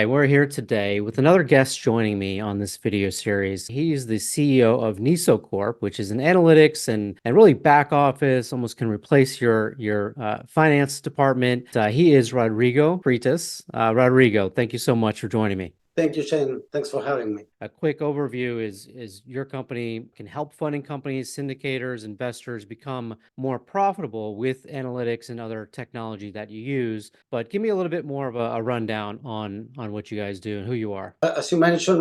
We're here today with another guest joining me on this video series. He's the CEO of NISO Corp, which is an analytics and really back office, almost can replace your finance department. He is Rodrigo Freitas. Rodrigo, thank you so much for joining me. Thank you, Shane. Thanks for having me. A quick overview is your company can help funding companies, syndicators, investors become more profitable with analytics and other technology that you use. But give me a little bit more of a rundown on what you guys do and who you are. As you mentioned,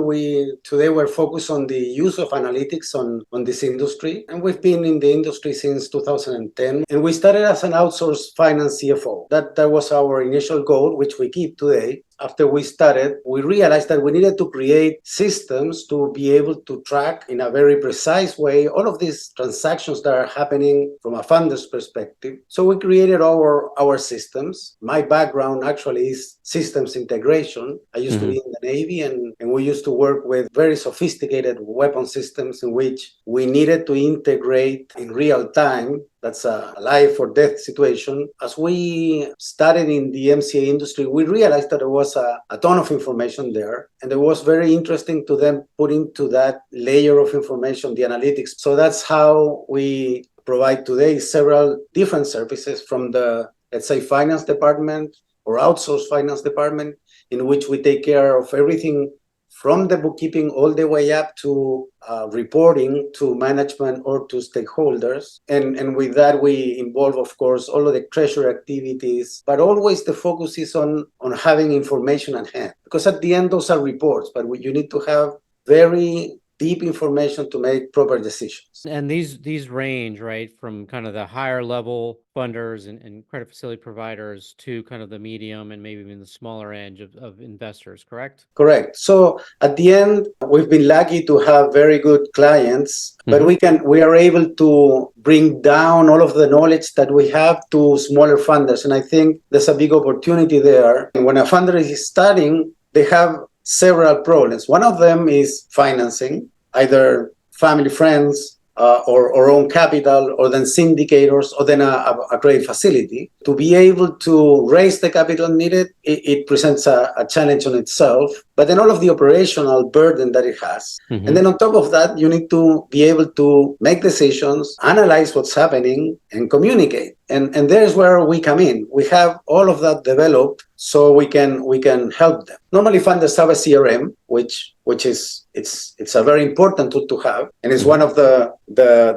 today we're focused on the use of analytics on this industry. And we've been in the industry since 2010. And we started as an outsourced finance CFO. That was our initial goal, which we keep today. After we started, we realized that we needed to create systems to be able to track in a very precise way all of these transactions that are happening from a funder's perspective. So we created our systems. My background actually is systems integration. I used to be in the Navy, and we used to work with very sophisticated weapon systems in which we needed to integrate in real time. That's a life or death situation. As we started in the MCA industry, we realized that there was a ton of information there. And it was very interesting to them put into that layer of information the analytics. So that's how we provide today several different services from the, let's say, finance department or outsourced finance department, in which we take care of everything from the bookkeeping all the way up to reporting to management or to stakeholders. And with that, we involve, of course, all of the treasury activities, but always the focus is on having information at hand. Because at the end, those are reports, but you need to have very deep information to make proper decisions. And these range, right, from kind of the higher level funders and credit facility providers to kind of the medium and maybe even the smaller end of investors, correct? Correct. So at the end, we've been lucky to have very good clients, but we are able to bring down all of the knowledge that we have to smaller funders. And I think there's a big opportunity there. And when a funder is starting, they have several problems. One of them is financing, either family, friends, or own capital, or then syndicators, or then a credit facility. To be able to raise the capital needed, it presents a challenge on itself, but then all of the operational burden that it has. And then on top of that, you need to be able to make decisions, analyze what's happening, and communicate. And there's where we come in. We have all of that developed so we can help them. Normally funders have a CRM, which is it's a very important tool to have, and it's one of the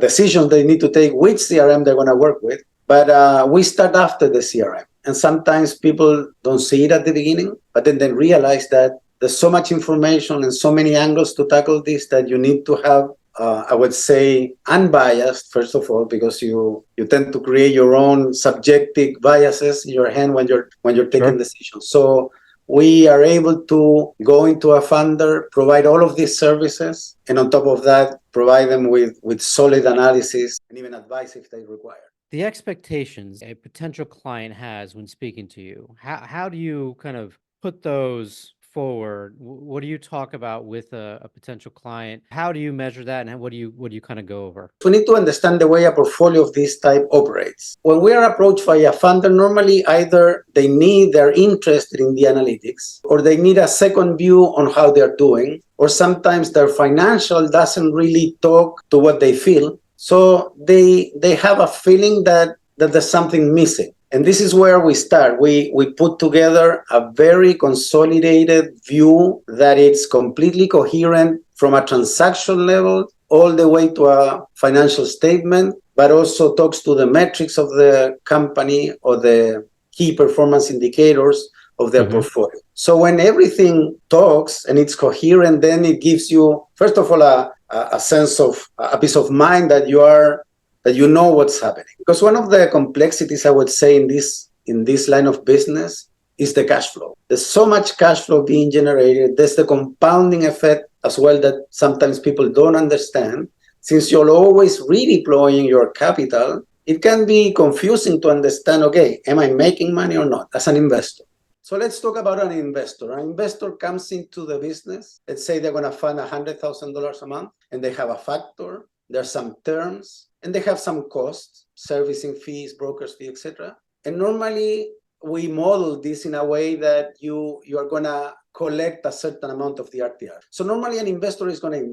decisions they need to take which CRM they're going to work with. But we start after the CRM, and sometimes people don't see it at the beginning, but then they realize that there's so much information and so many angles to tackle this that you need to have, I would say, unbiased, first of all, because you tend to create your own subjective biases in your hand when you're taking decisions. So we are able to go into a funder, provide all of these services, and on top of that, provide them with solid analysis and even advice if they require. The expectations a potential client has when speaking to you, how do you kind of put those forward? What do you talk about with a potential client? How do you measure that, and what do you kind of go over? We need to understand the way a portfolio of this type operates. When we are approached by a funder, normally either they're interested in the analytics, or they need a second view on how they're doing, or sometimes their financial doesn't really talk to what they feel. So they have a feeling that there's something missing. And this is where we start. We put together a very consolidated view that it's completely coherent from a transaction level all the way to a financial statement, but also talks to the metrics of the company or the key performance indicators of their portfolio. So when everything talks and it's coherent, then it gives you, first of all, a sense of a peace of mind that you know what's happening. Because one of the complexities, I would say, in this line of business is the cash flow. There's so much cash flow being generated. There's the compounding effect as well that sometimes people don't understand. Since you're always redeploying your capital, it can be confusing to understand, okay, am I making money or not as an investor? So let's talk about an investor. An investor comes into the business. Let's say they're going to fund $100,000 a month, and they have a factor. There's some terms, and they have some costs, servicing fees, brokers fee, etc. And normally we model this in a way that you are going to collect a certain amount of the RTR. So normally an investor is going to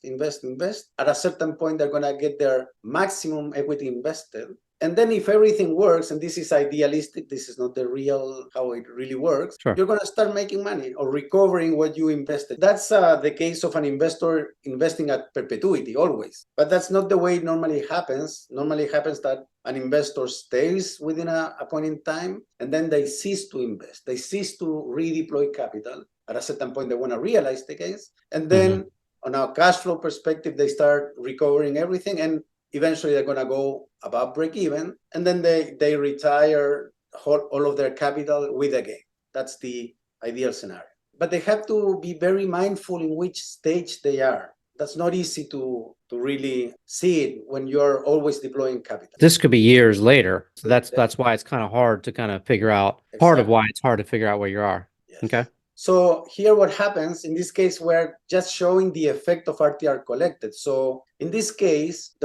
invest. At a certain point, they're going to get their maximum equity invested. And then if everything works, and this is idealistic, this is not the real, how it really works, Sure. you're going to start making money or recovering what you invested. That's the case of an investor investing at perpetuity always. But that's not the way it normally happens. Normally it happens that an investor stays within a point in time, and then they cease to invest. They cease to redeploy capital. At a certain point, they want to realize the gains. And then on a cash flow perspective, they start recovering everything. And eventually they're going to go above break even, and then they retire all of their capital with a gain. That's the ideal scenario. But they have to be very mindful in which stage they are. That's not easy to really see it when you're always deploying capital. This could be years later. So that's why it's kind of hard to kind of figure out, part of why it's hard to figure out where you are. Yes. Okay. So here what happens, in this case, we're just showing the effect of RTR collected. So in this case,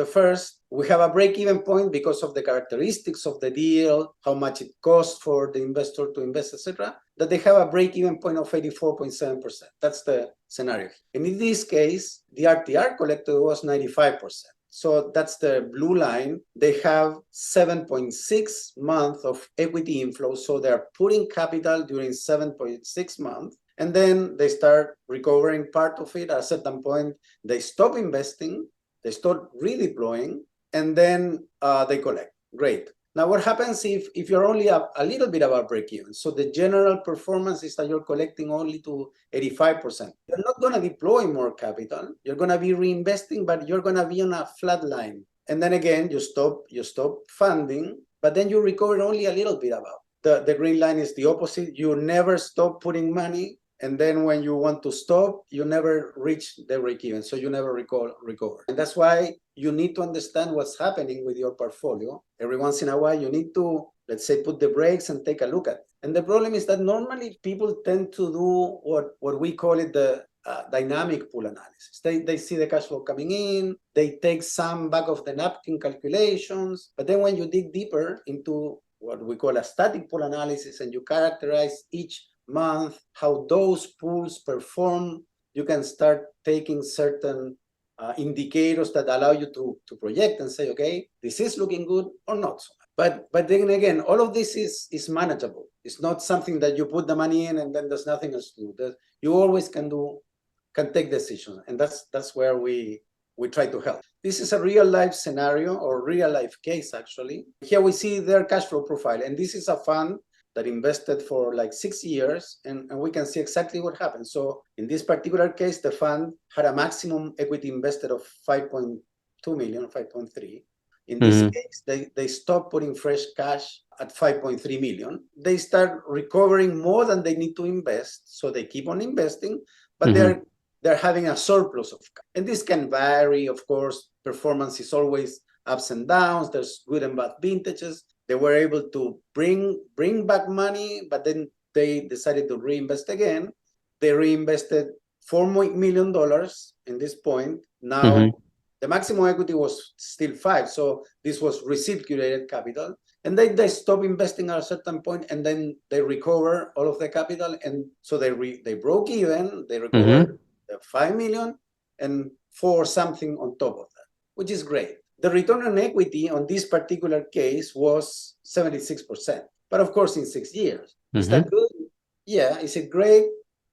we have a break-even point because of the characteristics of the deal, how much it costs for the investor to invest, etc., that they have a break-even point of 84.7%. That's the scenario. And in this case, the RTR collected was 95%. So that's the blue line. They have 7.6 months of equity inflow. So they're putting capital during 7.6 months. And then they start recovering part of it. At a certain point, they stop investing, they start redeploying, and then they collect. Great. Now, what happens if you're only a little bit above break-even? So the general performance is that you're collecting only to 85%. You're not going to deploy more capital. You're going to be reinvesting, but you're going to be on a flat line. And then again, you stop funding, but then you recover only a little bit above. The green line is the opposite. You never stop putting money. And then when you want to stop, you never reach the break-even. So you never recover. And that's why you need to understand what's happening with your portfolio. Every once in a while, you need to, let's say, put the brakes and take a look at it. And the problem is that normally people tend to do what we call it the dynamic pool analysis. They see the cash flow coming in, they take some back of the napkin calculations, but then when you dig deeper into what we call a static pool analysis and you characterize each month how those pools perform, you can start taking certain indicators that allow you to project and say, okay, this is looking good or not so much. But then again, all of this is manageable. It's not something that you put the money in and then there's nothing else to do. You always can take decisions, and that's where we try to help. This is a real life scenario or real life case actually. Here we see their cash flow profile, and this is a fund that invested for like 6 years, and we can see exactly what happened. So in this particular case, the fund had a maximum equity invested of 5.2 million, 5.3. In this case, they stopped putting fresh cash at 5.3 million. They start recovering more than they need to invest, so they keep on investing, but they're having a surplus of cash. And this can vary, of course. Performance is always ups and downs. There's good and bad vintages. They were able to bring back money, but then they decided to reinvest again. They reinvested $4 million in this point. Now, the maximum equity was still 5, so this was recirculated capital. And they stop investing at a certain point, and then they recover all of the capital. And so they broke even, they recovered the 5 million and 4 something on top of that, which is great. The return on equity on this particular case was 76%. But of course, in 6 years. Is that good? Yeah. Is it great?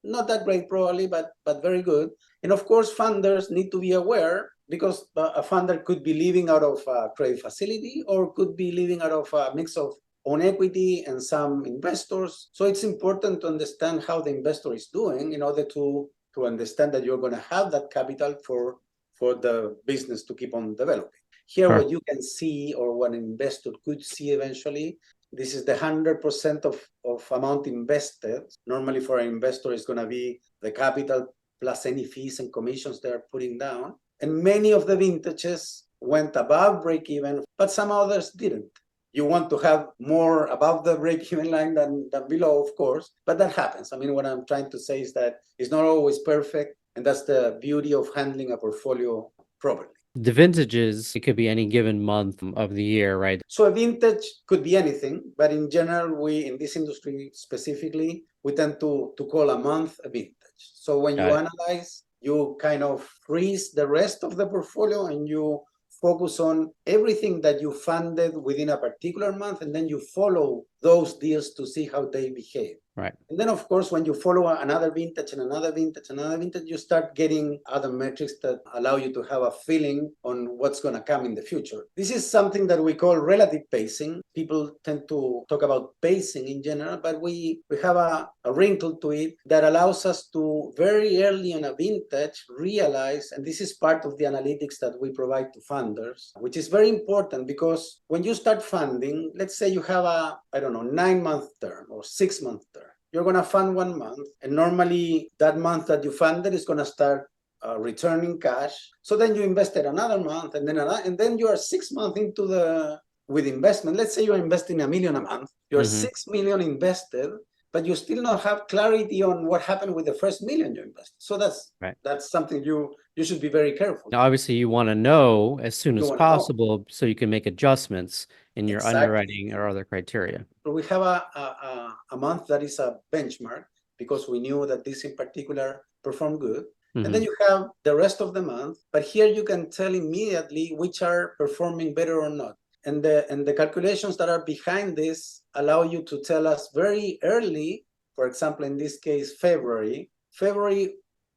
Not that great, probably, but very good. And of course, funders need to be aware, because a funder could be living out of a credit facility or could be living out of a mix of own equity and some investors. So it's important to understand how the investor is doing in order to understand that you're going to have that capital for the business to keep on developing. Here, what you can see, or what an investor could see eventually, this is the 100% of amount invested. Normally for an investor, it's going to be the capital plus any fees and commissions they're putting down. And many of the vintages went above break-even, but some others didn't. You want to have more above the break-even line than below, of course, but that happens. I mean, what I'm trying to say is that it's not always perfect, and that's the beauty of handling a portfolio properly. The vintages, it could be any given month of the year, right? So a vintage could be anything, but in general, we, in this industry specifically, we tend to call a month a vintage. So when you Got it. analyze, you kind of freeze the rest of the portfolio and you focus on everything that you funded within a particular month, and then you follow those deals to see how they behave. Right. And then, of course, when you follow another vintage and another vintage and another vintage, you start getting other metrics that allow you to have a feeling on what's going to come in the future. This is something that we call relative pacing. People tend to talk about pacing in general, but we have a wrinkle to it that allows us to very early in a vintage realize, and this is part of the analytics that we provide to funders, which is very important because when you start funding, let's say you have a, 9-month term or 6-month term. You're going to fund 1 month, and normally that month that you funded is going to start returning cash. So then you invested another month, and then you are 6 months into with investment. Let's say you're investing $1 million a month. You're 6 million invested, but you still don't have clarity on what happened with the first $1 million you invested. So that's something you should be very careful. Now, obviously, you want to know as soon as possible so you can make adjustments in your underwriting or other criteria. So we have a month that is a benchmark because we knew that this in particular performed good. And then you have the rest of the month, but here you can tell immediately which are performing better or not. And the calculations that are behind this allow you to tell us very early, for example, in this case, February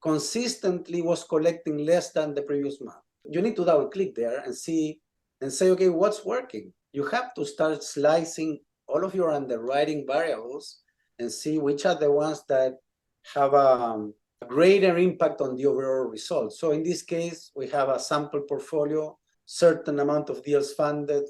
consistently was collecting less than the previous month. You need to double click there and see and say, okay, what's working? You have to start slicing all of your underwriting variables and see which are the ones that have a greater impact on the overall result. So in this case, we have a sample portfolio, certain amount of deals funded,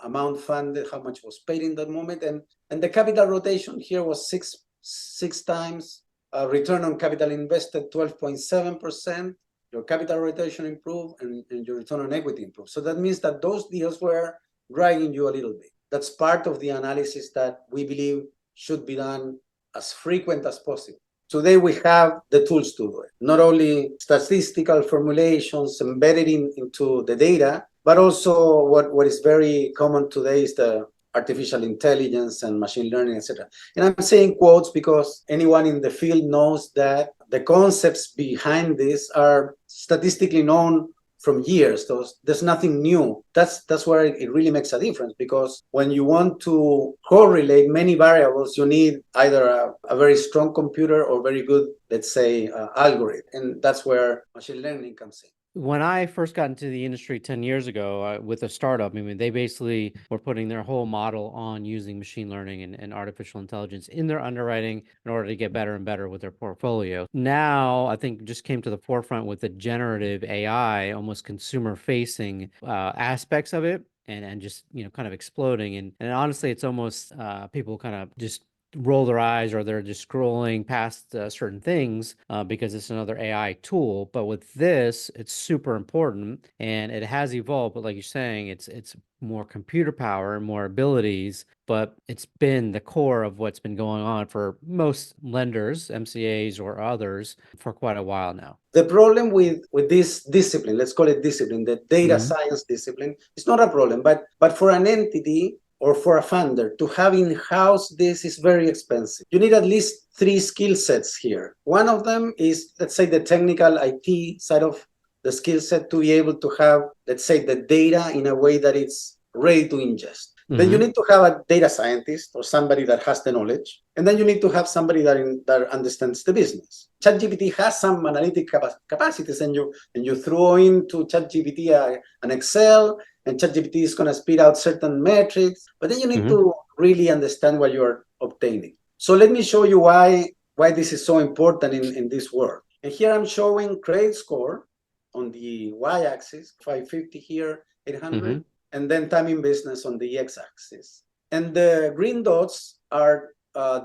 amount funded, how much was paid in that moment. And the capital rotation here was six times. Return on capital invested, 12.7%. Your capital rotation improved and your return on equity improved. So that means that those deals were dragging you a little bit. That's part of the analysis that we believe should be done as frequent as possible. Today we have the tools to do it. Not only statistical formulations embedded into the data, but also what is very common today is the artificial intelligence and machine learning, etc. And I'm saying quotes because anyone in the field knows that the concepts behind this are statistically known from years. So there's nothing new. That's where it really makes a difference, because when you want to correlate many variables, you need either a very strong computer or very good, let's say, algorithm. And that's where machine learning comes in. When I first got into the industry 10 years ago with a startup, I mean, they basically were putting their whole model on using machine learning and artificial intelligence in their underwriting in order to get better and better with their portfolio. Now, I think just came to the forefront with the generative AI, almost consumer-facing aspects of it. And just, kind of exploding. And honestly, it's almost people kind of just roll their eyes, or they're just scrolling past certain things because it's another AI tool. But with this, it's super important, and it has evolved. But like you're saying, it's more computer power and more abilities, but it's been the core of what's been going on for most lenders, MCAs or others, for quite a while now. The problem with this discipline, let's call it discipline, the data science discipline, it's not a problem, but for an entity or for a funder to have in-house this is very expensive. You need at least 3 skill sets here. One of them is, let's say, the technical IT side of the skill set, to be able to have, let's say, the data in a way that it's ready to ingest. Then you need to have a data scientist or somebody that has the knowledge. And then you need to have somebody that understands the business. ChatGPT has some analytic capacities, and you throw into ChatGPT an Excel, and ChatGPT is going to spit out certain metrics. But then you need to really understand what you're obtaining. So let me show you why this is so important in this world. And here I'm showing credit score on the y-axis, 550 here, 800. And then time in business on the x-axis. And the green dots are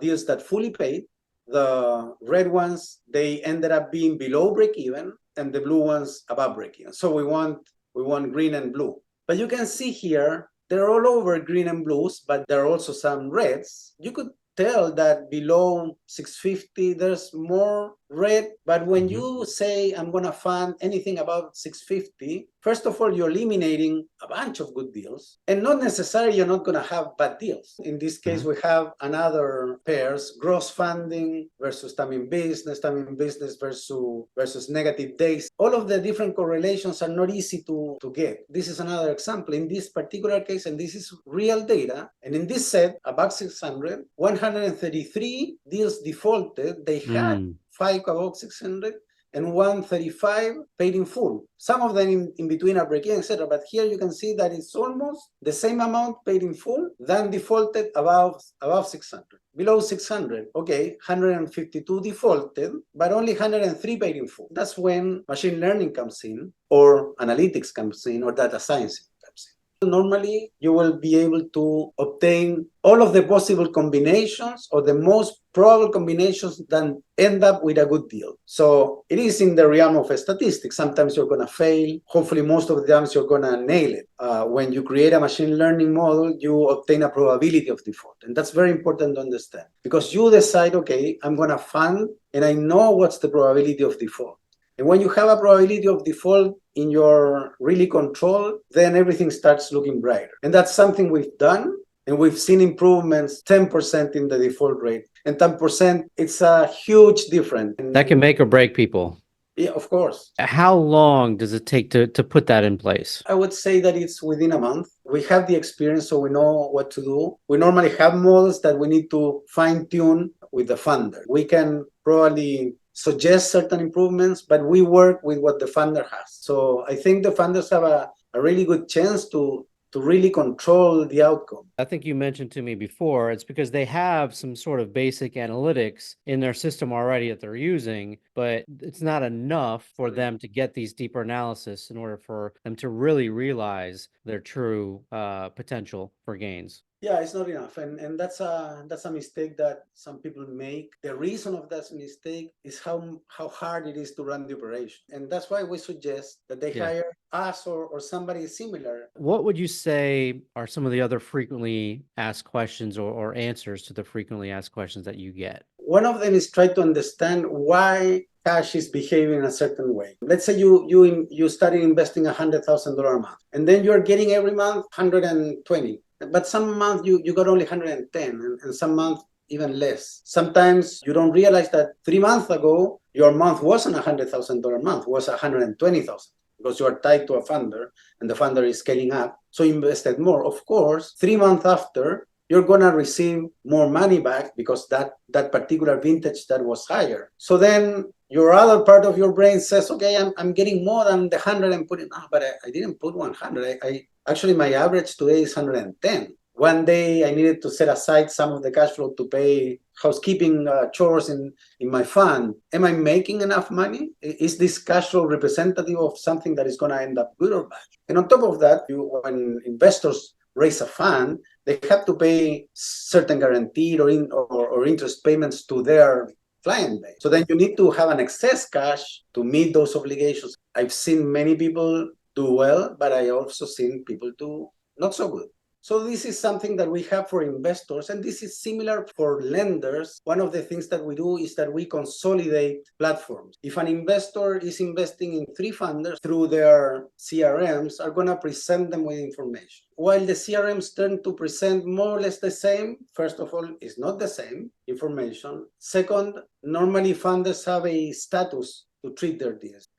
deals that fully paid. The red ones, they ended up being below break even, and the blue ones above break even. So we want green and blue. But you can see here, they're all over green and blues, but there are also some reds. You could tell that below 650, there's more red. But when you say I'm going to fund anything above 650, first of all, you're eliminating a bunch of good deals, and not necessarily you're not going to have bad deals. In this case, we have another pairs: gross funding versus time in business versus negative days. All of the different correlations are not easy to get. This is another example. In this particular case, and this is real data, and in this set, above 600, 133 deals defaulted. They had 5 above 600, and 135 paid in full. Some of them in between are breaking, etc. But here you can see that it's almost the same amount paid in full than defaulted above 600. Below 600, okay, 152 defaulted, but only 103 paid in full. That's when machine learning comes in, or analytics comes in, or data science comes in. Normally, you will be able to obtain all of the possible combinations, or the most probable combinations, that end up with a good deal. So it is in the realm of statistics. Sometimes you're going to fail. Hopefully, most of the times you're going to nail it. When you create a machine learning model, you obtain a probability of default. And that's very important to understand, because you decide, okay, I'm going to fund, and I know what's the probability of default. And when you have a probability of default in your really control, then everything starts looking brighter. And that's something we've done, and we've seen improvements, 10% in the default rate. And 10%, it's a huge difference. That can make or break people. Yeah, of course. How long does it take to put that in place? I would say that it's within a month. We have the experience, so we know what to do. We normally have models that we need to fine-tune with the funder. We can probably suggest certain improvements, but we work with what the funder has. So I think the funders have a really good chance to really control the outcome. I think you mentioned to me before, it's because they have some sort of basic analytics in their system already that they're using, but it's not enough for them to get these deeper analysis in order for them to really realize their true potential for gains. Yeah, it's not enough, and that's a mistake that some people make. The reason of that mistake is how hard it is to run the operation, and that's why we suggest that they hire us or somebody similar. What would you say are some of the other frequently asked questions or answers to the frequently asked questions that you get? One of them is try to understand why cash is behaving in a certain way. Let's say you started investing $100,000 a month, and then you're getting every month 120. But some month you got only 110, and some month even less. Sometimes you don't realize that 3 months ago, your month wasn't $100,000 month, was 120,000, because you are tied to a funder, and the funder is scaling up, so you invested more. Of course, 3 months after, you're gonna receive more money back, because that particular vintage that was higher. So then your other part of your brain says, okay, I'm getting more than the 100 I'm putting. But I didn't put 100. Actually, my average today is 110. One day I needed to set aside some of the cash flow to pay housekeeping chores in my fund. Am I making enough money? Is this cash flow representative of something that is going to end up good or bad? And on top of that, when investors raise a fund, they have to pay certain guaranteed or interest payments to their client base. So then you need to have an excess cash to meet those obligations. I've seen many people do well, but I also seen people do not so good. So this is something that we have for investors, and this is similar for lenders. One of the things that we do is that we consolidate platforms. If an investor is investing in 3 funders, through their CRMs are going to present them with information. While the CRMs tend to present more or less the same, first of all, it's not the same information. Second, normally funders have a status to treat their deals.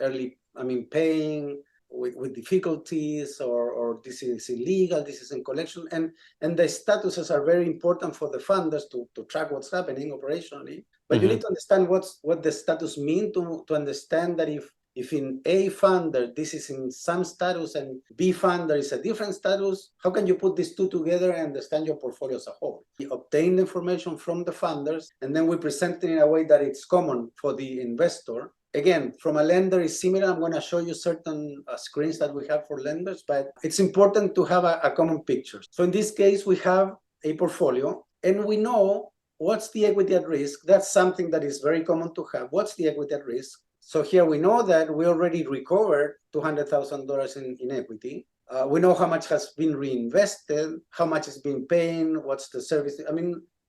Paying with difficulties, or this is illegal, this is in collection, and the statuses are very important for the funders to track what's happening operationally. But you need to understand what the status mean to understand that if in A funder this is in some status and B funder is a different status, how can you put these two together and understand your portfolio as a whole? We obtain the information from the funders, and then we present it in a way that it's common for the investor. Again, from a lender is similar. I'm going to show you certain screens that we have for lenders, but it's important to have a common picture. So in this case, we have a portfolio, and we know what's the equity at risk. That's something that is very common to have. What's the equity at risk? So here we know that we already recovered $200,000 in equity. We know how much has been reinvested, how much is being paid, what's the service.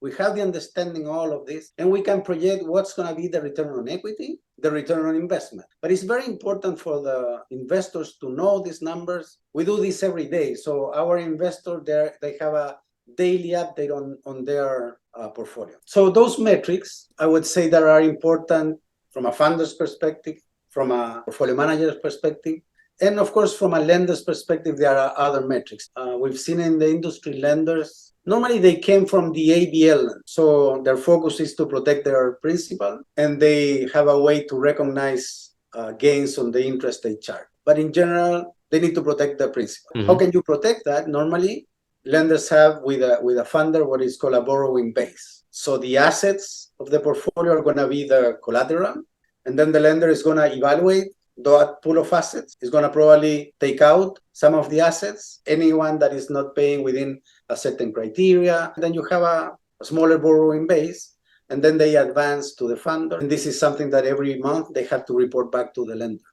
We have the understanding all of this, and we can project what's going to be the return on equity, the return on investment. But it's very important for the investors to know these numbers. We do this every day. So our investor, they have a daily update on their portfolio. So those metrics, I would say, that are important from a funder's perspective, from a portfolio manager's perspective, and of course, from a lender's perspective, there are other metrics. We've seen in the industry lenders, normally they came from the ABL, so their focus is to protect their principal, and they have a way to recognize gains on the interest they charge. But in general, they need to protect the principal. Mm-hmm. How can you protect that? Normally, lenders have with a funder what is called a borrowing base. So the assets of the portfolio are going to be the collateral, and then the lender is going to evaluate that pool of assets, is going to probably take out some of the assets, anyone that is not paying within a certain criteria. Then you have a smaller borrowing base, and then they advance to the funder. And this is something that every month they have to report back to the lender.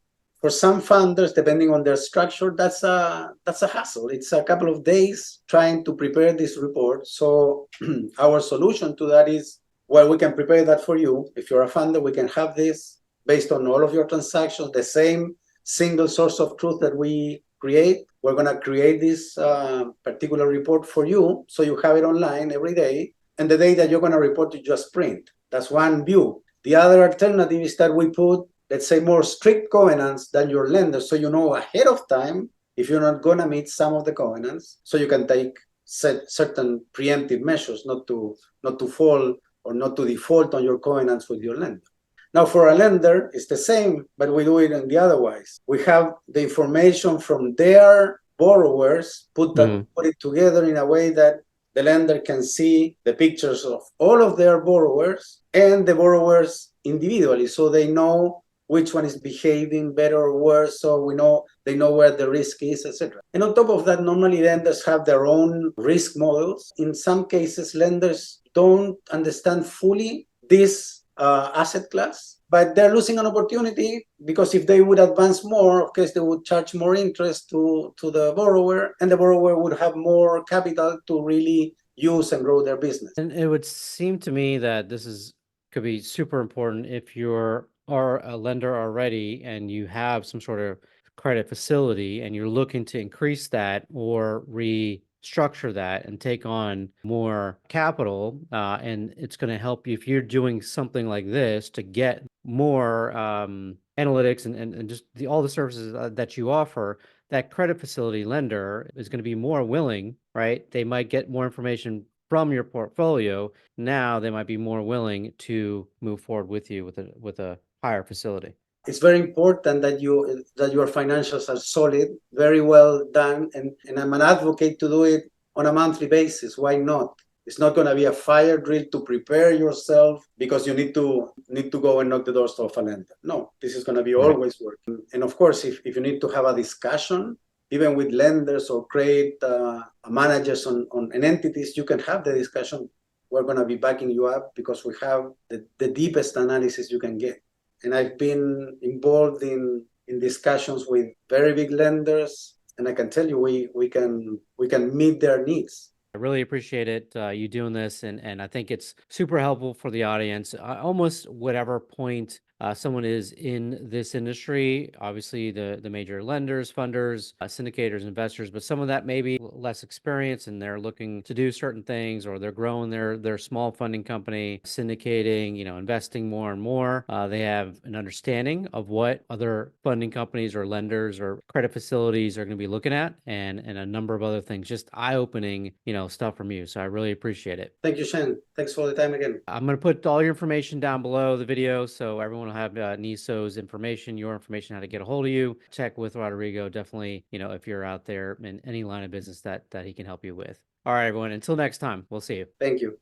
For some funders, depending on their structure, that's a hassle. It's a couple of days trying to prepare this report. So our solution to that is, well, we can prepare that for you. If you're a funder, we can have this based on all of your transactions, the same single source of truth that we create. We're going to create this particular report for you, so you have it online every day. And the day that you're going to report, you just print. That's one view. The other alternative is that we put, let's say, more strict covenants than your lender, so you know ahead of time if you're not going to meet some of the covenants, so you can take certain preemptive measures not to fall or not to default on your covenants with your lender. Now, for a lender, it's the same, but we do it in the other ways. We have the information from their borrowers, put it together in a way that the lender can see the pictures of all of their borrowers and the borrowers individually, so they know which one is behaving better or worse, so they know where the risk is, etc. And on top of that, normally lenders have their own risk models. In some cases, lenders don't understand fully this asset class, but they're losing an opportunity, because if they would advance more, of course, they would charge more interest to the borrower, and the borrower would have more capital to really use and grow their business. And it would seem to me that could be super important if you're a lender already and you have some sort of credit facility and you're looking to increase that or restructure that and take on more capital, and it's going to help you if you're doing something like this to get more analytics and just all the services that you offer. That credit facility lender is going to be more willing, right? They might get more information from your portfolio. Now they might be more willing to move forward with you with a higher facility. It's very important that your financials are solid, very well done, and I'm an advocate to do it on a monthly basis. Why not? It's not going to be a fire drill to prepare yourself because you need to go and knock the doors of a lender. No, this is going to be always working. And of course, if you need to have a discussion, even with lenders or credit managers on entities, you can have the discussion. We're going to be backing you up because we have the deepest analysis you can get. And I've been involved in discussions with very big lenders, and I can tell you we can meet their needs. I really appreciate it, you doing this, and I think it's super helpful for the audience. Almost whatever point someone is in this industry, obviously the major lenders, funders, syndicators, investors, but some of that may be less experience and they're looking to do certain things, or they're growing their small funding company, syndicating, investing more and more. They have an understanding of what other funding companies or lenders or credit facilities are going to be looking at, and a number of other things. Just eye-opening, stuff from you. So I really appreciate it. Thank you, Shane. Thanks for the time again. I'm going to put all your information down below the video, so everyone will have NISO's information, your information, how to get a hold of you. Check with Rodrigo, definitely, if you're out there in any line of business that he can help you with. All right, everyone. Until next time, we'll see you. Thank you.